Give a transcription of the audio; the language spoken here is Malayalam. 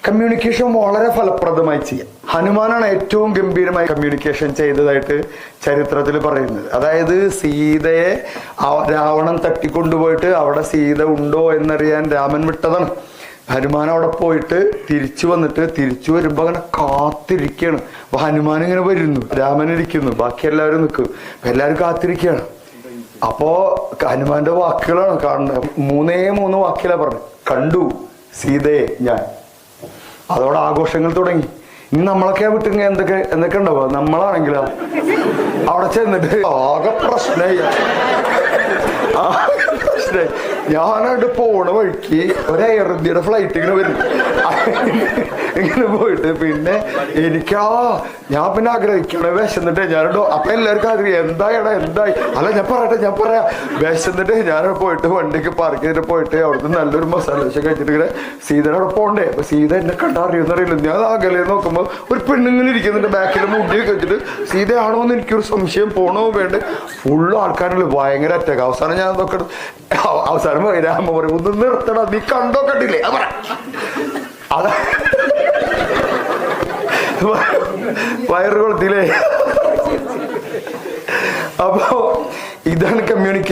കമ്മ്യൂണിക്കേഷൻ വളരെ ഫലപ്രദമായി ചെയ്യാം. ഹനുമാനാണ് ഏറ്റവും ഗംഭീരമായി കമ്മ്യൂണിക്കേഷൻ ചെയ്തതായിട്ട് ചരിത്രത്തിൽ പറയുന്നത്. അതായത് സീതയെ രാവണൻ തട്ടിക്കൊണ്ടുപോയിട്ട് അവിടെ സീത ഉണ്ടോ എന്നറിയാൻ രാമൻ വിട്ടതാണ്. ഹനുമാൻ അവിടെ പോയിട്ട് തിരിച്ചു വന്നിട്ട് തിരിച്ചു വരുമ്പോ അങ്ങനെ കാത്തിരിക്കുകയാണ്. അപ്പൊ ഹനുമാൻ ഇങ്ങനെ വരുന്നു, രാമൻ ഇരിക്കുന്നു, ബാക്കി എല്ലാവരും നിൽക്കും, എല്ലാവരും കാത്തിരിക്കുകയാണ്. അപ്പോ ഹനുമാന്റെ വാക്കുകളാണ് കാണുന്നത്. മൂന്ന് വാക്കിലാണ് പറഞ്ഞു. കണ്ടു സീതയെ ഞാൻ. അതോടെ ആഘോഷങ്ങൾ തുടങ്ങി. ഇനി നമ്മളൊക്കെ വിട്ടുങ്ങ എന്തൊക്കെ ഉണ്ടാവുക. നമ്മളാണെങ്കിലോ അവിടെ ചെന്നിട്ട് ആകെ പ്രശ്നമായി. ഞാനവിടെ പോണ വഴിക്ക് ഒരു എയർ ഇന്ത്യയുടെ ഫ്ലൈറ്റ് ഇങ്ങനെ വരും. ഇങ്ങനെ പോയിട്ട് പിന്നെ ഞാൻ പിന്നെ ആഗ്രഹിക്കണ വിശന്നിട്ട് ഞാനോ. അപ്പൊ എല്ലാവർക്കും അറിയാം എന്തായി അല്ല ഞാൻ പറയാം വിശന്നിട്ട് ഞാനവിടെ പോയിട്ട് വണ്ടിക്ക് പാർക്ക് ചെയ്തിട്ട് പോയിട്ട് അവിടുത്തെ നല്ലൊരു മസാല ദോശ കഴിച്ചിട്ട് ഇങ്ങനെ സീതയുടെ അവിടെ പോണ്ടേ. അപ്പൊ സീത എന്നെ കണ്ടറിയുന്നറിയില്ല. ഞാൻ അകലെ നോക്കുമ്പോ ഒരു പെണ്ണിങ്ങനെ ഇരിക്കുന്നുണ്ട് ബാക്കിൽ മുടിയൊക്കെ വെച്ചിട്ട്. സീതയാണോ എന്ന് എനിക്കൊരു സംശയം. പോണോ വേണ്ട ഫുള്ള് ആൾക്കാരുള്ള ഭയങ്കര അറ്റാക്ക്. അവസാനം ഞാൻ നോക്കട്ടെ. അവസാനം രാമ പറയും ഒന്ന് നിർത്തണം, നീ കണ്ടോ കണ്ടില്ലേ അതാ വയറ് കൊളുത്തില്ലേ. അപ്പോ ഇതാണ് കമ്മ്യൂണിക്കേഷൻ.